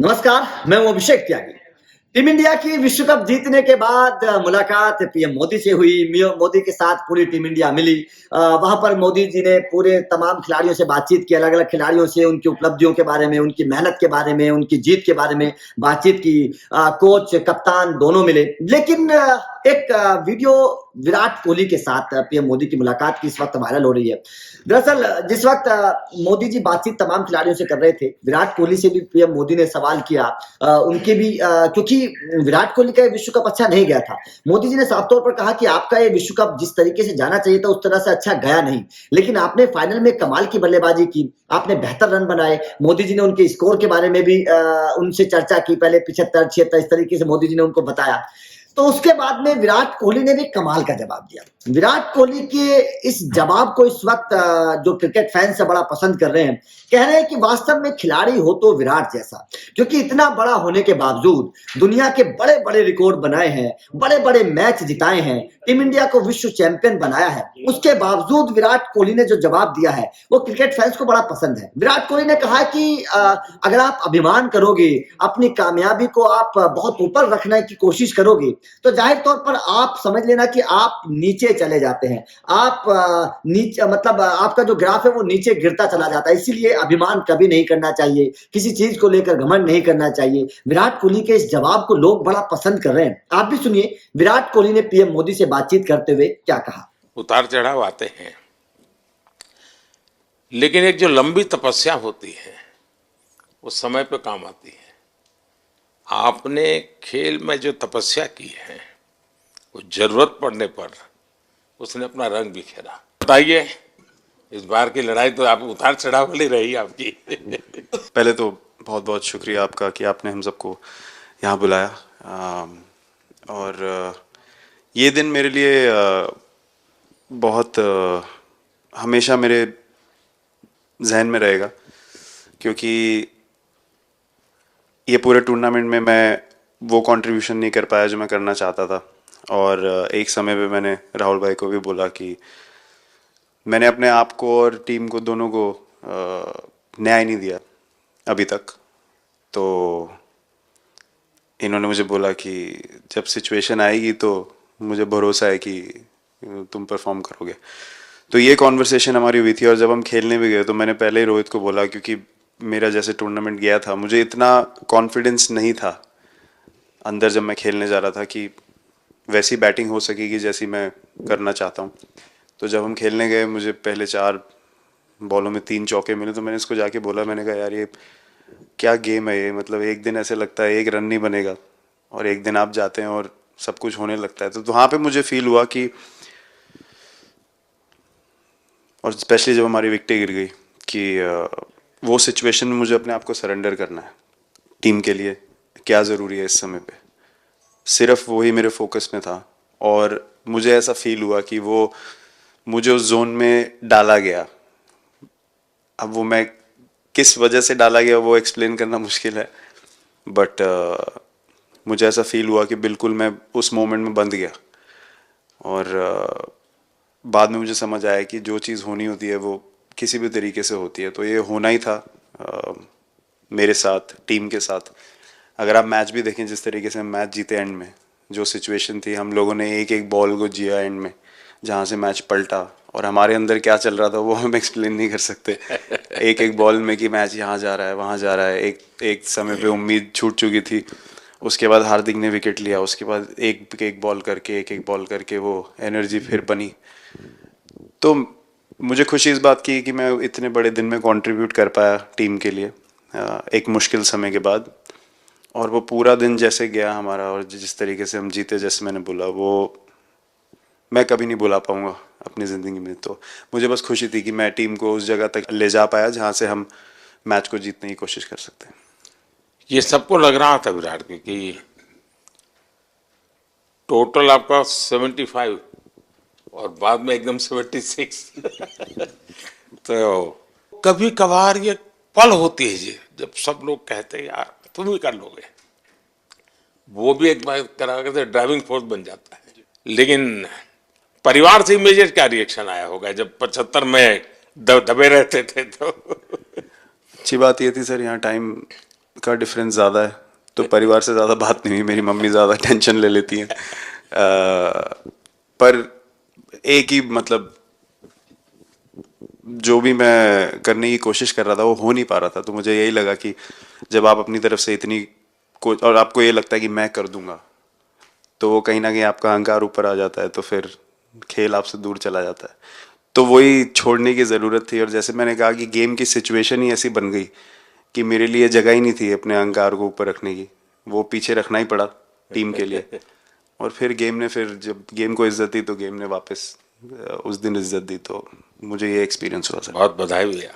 नमस्कार, मैं हूं अभिषेक त्यागी। टीम इंडिया की विश्व कप जीतने के बाद मुलाकात पीएम मोदी से हुई। मोदी के साथ पूरी टीम इंडिया मिली। वहां पर मोदी जी ने पूरे तमाम खिलाड़ियों से बातचीत की, अलग-अलग खिलाड़ियों से उनकी उपलब्धियों के बारे में, उनकी मेहनत के बारे में, उनकी जीत के बारे में बातचीत की। कोच, कप्तान दोनों मिले। लेकिन एक वीडियो विराट कोहली के साथ पीएम मोदी की मुलाकात की इस वक्त वायरल हो रही है। दरअसल जिस वक्त मोदी जी बातचीत तमाम खिलाड़ियों से कर रहे थे, विराट कोहली से भी पीएम मोदी ने सवाल किया। उनके भी क्योंकि विराट कोहली का ये विश्व कप अच्छा नहीं गया था। मोदी जी ने साफ तौर पर कहा कि आपका ये विश्व कप जिस तरीके से जाना चाहिए था उस तरह से अच्छा गया नहीं, लेकिन आपने फाइनल में कमाल की बल्लेबाजी की, आपने बेहतर रन बनाए। मोदी जी ने उनके स्कोर के बारे में भी उनसे चर्चा की, पहले 75-76 इस तरीके से मोदी जी ने उनको बताया। तो उसके बाद में विराट कोहली ने भी कमाल का जवाब दिया। विराट कोहली के इस जवाब को इस वक्त जो क्रिकेट फैंस से बड़ा पसंद कर रहे हैं, कह रहे हैं कि वास्तव में खिलाड़ी हो तो विराट जैसा, क्योंकि इतना बड़ा होने के बावजूद दुनिया के बड़े-बड़े रिकॉर्ड बनाए हैं, बड़े-बड़े मैच जिताए हैं, टीम इंडिया को विश्व चैंपियन बनाया है। उसके बावजूद विराट कोहली ने जो जवाब दिया है, वो क्रिकेट फैंस को बड़ा पसंद है। विराट कोहली ने कहा कि अगर आप अभिमान करोगे, अपनी कामयाबी को आप बहुत ऊपर रखने की कोशिश करोगे, तो जाहिर तौर पर आप समझ लेना कि आप नीचे चले जाते हैं। आप नीचे मतलब आपका जो ग्राफ है वो नीचे गिरता चला जाता है। इसीलिए अभिमान कभी नहीं करना चाहिए, किसी चीज को लेकर घमंड नहीं करना चाहिए। विराट कोहली के इस जवाब को लोग बड़ा पसंद कर रहे हैं। आप भी सुनिए विराट कोहली ने पीएम मोदी से बातचीत करते हुए क्या कहा। उतार चढ़ाव आते हैं, लेकिन एक जो लंबी तपस्या होती है वो समय पे काम आती है। आपने खेल में जो तपस्या की है वो जरूरत पड़ने पर उसने अपना रंग बिखेरा। बताइए, इस बार की लड़ाई तो आप उतार चढ़ाव वाली रही आपकी। पहले तो बहुत बहुत शुक्रिया आपका कि आपने हम सबको यहाँ बुलाया। और ये दिन मेरे लिए बहुत हमेशा मेरे जहन में रहेगा, क्योंकि ये पूरे टूर्नामेंट में मैं वो कंट्रीब्यूशन नहीं कर पाया जो मैं करना चाहता था। और एक समय पे मैंने राहुल भाई को भी बोला कि मैंने अपने आप को और टीम को दोनों को न्याय नहीं दिया अभी तक। तो इन्होंने मुझे बोला कि जब सिचुएशन आएगी तो मुझे भरोसा है कि तुम परफॉर्म करोगे। तो ये कॉन्वर्सेशन हमारी हुई थी। और जब हम खेलने भी गए तो मैंने पहले ही रोहित को बोला, क्योंकि मेरा जैसे टूर्नामेंट गया था मुझे इतना कॉन्फिडेंस नहीं था अंदर जब मैं खेलने जा रहा था कि वैसी बैटिंग हो सकेगी जैसी मैं करना चाहता हूँ। तो जब हम खेलने गए मुझे पहले 4 बॉलों में 3 चौके मिले। तो मैंने इसको जाके बोला, मैंने कहा यार ये क्या गेम है ये, मतलब एक दिन ऐसे लगता है 1 रन नहीं बनेगा और एक दिन आप जाते हैं और सब कुछ होने लगता है। तो वहाँ पे मुझे फील हुआ कि, और स्पेशली जब हमारी विकेट गिर गई, कि वो सिचुएशन में मुझे अपने आप को सरेंडर करना है। टीम के लिए क्या ज़रूरी है इस समय पे, सिर्फ वही मेरे फोकस में था। और मुझे ऐसा फील हुआ कि वो मुझे उस जोन में डाला गया। अब वो मैं किस वजह से डाला गया वो एक्सप्लेन करना मुश्किल है, बट मुझे ऐसा फील हुआ कि बिल्कुल मैं उस मोमेंट में बंध गया। और बाद में मुझे समझ आया कि जो चीज़ होनी होती है वो किसी भी तरीके से होती है। तो ये होना ही था मेरे साथ, टीम के साथ। अगर आप मैच भी देखें, जिस तरीके से हम मैच जीते एंड में, जो सिचुएशन थी, हम लोगों ने एक एक बॉल को जिया एंड में, जहाँ से मैच पलटा। और हमारे अंदर क्या चल रहा था वो हम एक्सप्लेन नहीं कर सकते। एक एक बॉल में कि मैच यहाँ जा रहा है वहाँ जा रहा है। एक समय पे उम्मीद छूट चुकी थी। उसके बाद हार्दिक ने विकेट लिया, उसके बाद एक एक बॉल करके वो एनर्जी फिर बनी। तो मुझे खुशी इस बात की कि मैं इतने बड़े दिन में कंट्रीब्यूट कर पाया टीम के लिए एक मुश्किल समय के बाद। और वो पूरा दिन जैसे गया हमारा और जिस तरीके से हम जीते, जैसे मैंने बोला, वो मैं कभी नहीं भुला पाऊंगा अपनी ज़िंदगी में। तो मुझे बस खुशी थी कि मैं टीम को उस जगह तक ले जा पाया जहाँ से हम मैच को जीतने की कोशिश कर सकते हैं। ये सबको लग रहा था विराट के कि टोटल आपका 75 और बाद में एकदम 76। तो कभी कभार ये पल होती है जी जब सब लोग कहते हैं यार तुम ही कर लोगे, वो भी एक बार करा करते ड्राइविंग फोर्स बन जाता है। लेकिन परिवार से इमीडिएट क्या रिएक्शन आया होगा जब 75 में दबे रहते थे? तो अच्छी बात ये थी सर, यहाँ टाइम का डिफरेंस ज़्यादा है, तो परिवार से ज़्यादा बात नहीं हुई। मेरी मम्मी ज़्यादा टेंशन ले लेती हैं। पर एक ही मतलब जो भी मैं करने की कोशिश कर रहा था वो हो नहीं पा रहा था, तो मुझे यही लगा कि जब आप अपनी तरफ से इतनी और आपको ये लगता है कि मैं कर दूंगा, तो वो कहीं ना कहीं आपका अहंकार ऊपर आ जाता है, तो फिर खेल आपसे दूर चला जाता है। तो वही छोड़ने की ज़रूरत थी। और जैसे मैंने कहा कि गेम की सिचुएशन ही ऐसी बन गई कि मेरे लिए जगह ही नहीं थी अपने अहंकार को ऊपर रखने की, वो पीछे रखना ही पड़ा टीम के लिए। और फिर गेम ने, फिर जब गेम को इज्जत दी तो गेम ने वापस उस दिन इज्जत दी। तो मुझे ये एक्सपीरियंस हुआ सर। बहुत बधाई भैया।